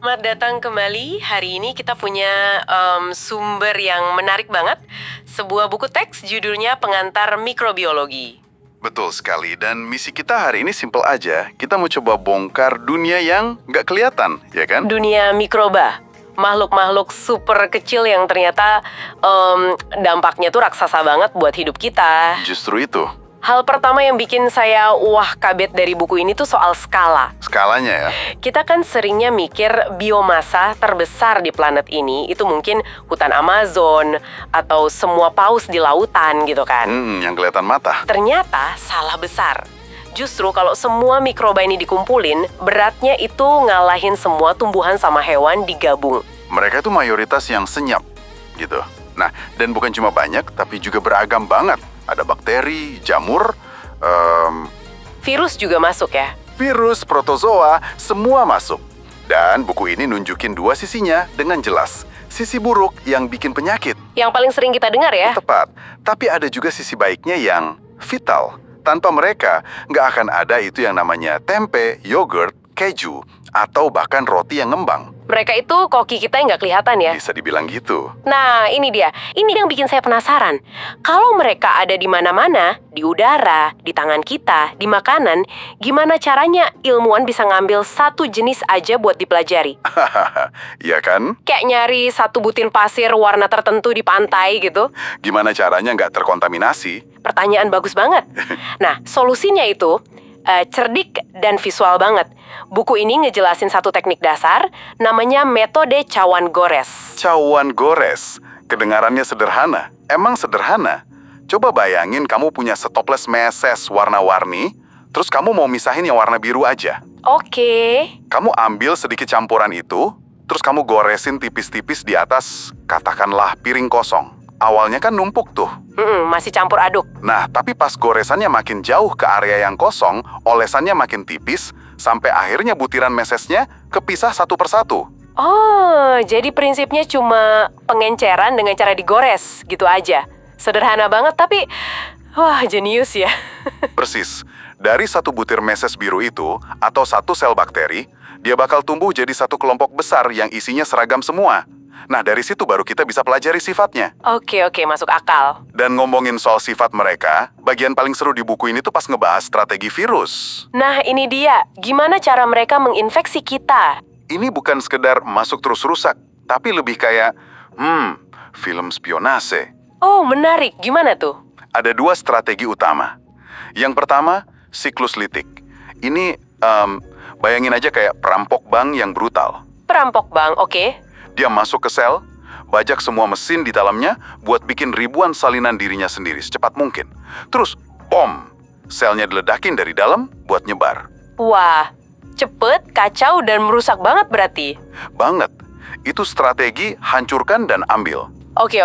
Selamat datang kembali. Hari ini kita punya sumber yang menarik banget. Sebuah buku teks judulnya Pengantar Mikrobiologi. Betul sekali, dan misi kita hari ini simpel aja. Kita mau coba bongkar dunia yang nggak kelihatan, ya kan? Dunia mikroba. Makhluk-makhluk super kecil yang ternyata dampaknya tuh raksasa banget buat hidup kita. Justru itu, Hal pertama yang bikin saya kabet dari buku ini tuh soal skala. skalanya ya. Kita kan seringnya mikir biomasa terbesar di planet ini itu mungkin hutan Amazon atau semua paus di lautan gitu kan. Yang kelihatan mata. Ternyata salah besar. Justru kalau semua mikroba ini dikumpulin, beratnya itu ngalahin semua tumbuhan sama hewan digabung. Mereka itu mayoritas yang senyap, gitu. Nah, dan bukan cuma banyak, tapi juga beragam banget. Ada bakteri, jamur, Virus juga masuk ya. virus, protozoa, semua masuk. Dan buku ini nunjukin dua sisinya dengan jelas. Sisi buruk yang bikin penyakit, Yang paling sering kita dengar ya. tepat. Tapi ada juga sisi baiknya yang vital. Tanpa mereka, nggak akan ada itu yang namanya tempe, yogurt, keju, atau bahkan roti yang ngembang. Mereka itu koki kita yang nggak kelihatan ya. Bisa dibilang gitu. Nah, ini dia. Ini yang bikin saya penasaran. Kalau mereka ada di mana-mana, di udara, di tangan kita, di makanan, gimana caranya ilmuwan bisa ngambil satu jenis aja buat dipelajari? Iya kan? Kayak nyari satu butir pasir warna tertentu di pantai gitu. Gimana caranya nggak terkontaminasi? Pertanyaan bagus banget. Nah, solusinya itu cerdik dan visual banget. Buku ini ngejelasin satu teknik dasar, namanya metode cawan gores. Cawan gores. Kedengarannya sederhana. Emang sederhana. Coba bayangin kamu punya setoples meses warna-warni, terus kamu mau misahin yang warna biru aja. Oke. Kamu ambil sedikit campuran itu, terus kamu goresin tipis-tipis di atas, katakanlah piring kosong. Awalnya kan numpuk tuh. Masih campur aduk. Nah, tapi pas goresannya makin jauh ke area yang kosong, olesannya makin tipis, sampai akhirnya butiran mesesnya kepisah satu persatu. Oh, jadi prinsipnya cuma pengenceran dengan cara digores, gitu aja. Sederhana banget, tapi wah, jenius ya. Persis. Dari satu butir meses biru itu, atau satu sel bakteri, dia bakal tumbuh jadi satu kelompok besar yang isinya seragam semua. Nah, dari situ baru kita bisa pelajari sifatnya. Oke, masuk akal. Dan ngomongin soal sifat mereka, bagian paling seru di buku ini tuh pas ngebahas strategi virus. Nah, ini dia. Gimana cara mereka menginfeksi kita? Ini bukan sekedar masuk terus rusak, tapi lebih kayak, film spionase. Oh, menarik. Gimana tuh? Ada dua strategi utama. Yang pertama, siklus litik. Ini, bayangin aja kayak perampok bank yang brutal. Perampok bank, oke. Dia masuk ke sel, bajak semua mesin di dalamnya buat bikin ribuan salinan dirinya sendiri secepat mungkin. Terus, pom, selnya diledakin dari dalam buat nyebar. Wah, cepet, kacau, dan merusak banget berarti. Banget. Itu strategi hancurkan dan ambil. Oke.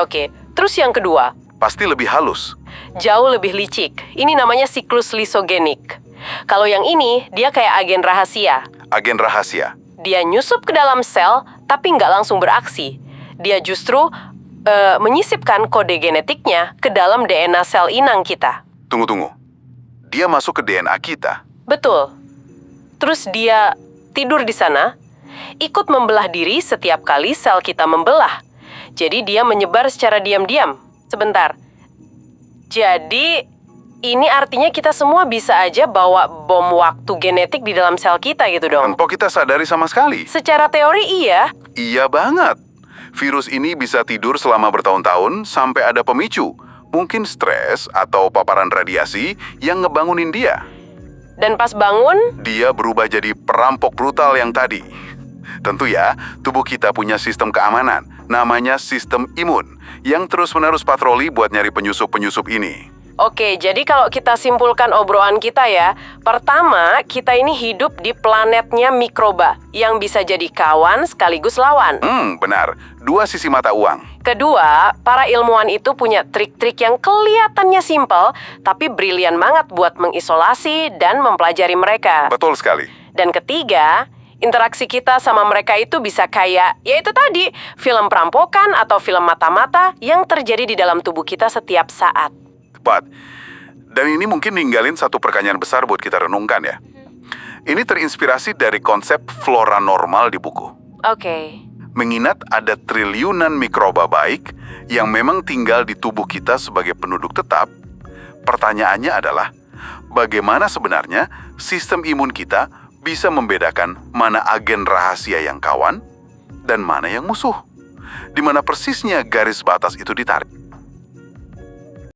Terus yang kedua, Pasti lebih halus. jauh lebih licik. Ini namanya siklus lisogenik. Kalau yang ini, dia kayak agen rahasia. Agen rahasia. Dia nyusup ke dalam sel, tapi nggak langsung beraksi. Dia justru menyisipkan kode genetiknya ke dalam DNA sel inang kita. Tunggu. Dia masuk ke DNA kita. Betul. Terus dia tidur di sana, ikut membelah diri setiap kali sel kita membelah. Jadi dia menyebar secara diam-diam. Sebentar. Jadi ini artinya kita semua bisa aja bawa bom waktu genetik di dalam sel kita gitu dong. Tanpa kita sadari sama sekali. Secara teori iya. Iya banget. Virus ini bisa tidur selama bertahun-tahun sampai ada pemicu. Mungkin stres atau paparan radiasi yang ngebangunin dia. Dan pas bangun, Dia berubah jadi perampok brutal yang tadi. Tentu ya, tubuh kita punya sistem keamanan. Namanya sistem imun. Yang terus-menerus patroli buat nyari penyusup-penyusup ini. oke, jadi kalau kita simpulkan obrolan kita ya, pertama, kita ini hidup di planetnya mikroba yang bisa jadi kawan sekaligus lawan. Benar. Dua sisi mata uang. Kedua, para ilmuwan itu punya trik-trik yang kelihatannya simpel, tapi brilian banget buat mengisolasi dan mempelajari mereka. Betul sekali. Dan ketiga, interaksi kita sama mereka itu bisa kayak, ya itu tadi, film perampokan atau film mata-mata yang terjadi di dalam tubuh kita setiap saat. Tepat. Dan ini mungkin ninggalin satu pertanyaan besar buat kita renungkan ya. Ini terinspirasi dari konsep flora normal di buku. Oke. Mengingat ada triliunan mikroba baik yang memang tinggal di tubuh kita sebagai penduduk tetap, pertanyaannya adalah, bagaimana sebenarnya sistem imun kita bisa membedakan mana agen rahasia yang kawan dan mana yang musuh? Di mana persisnya garis batas itu ditarik?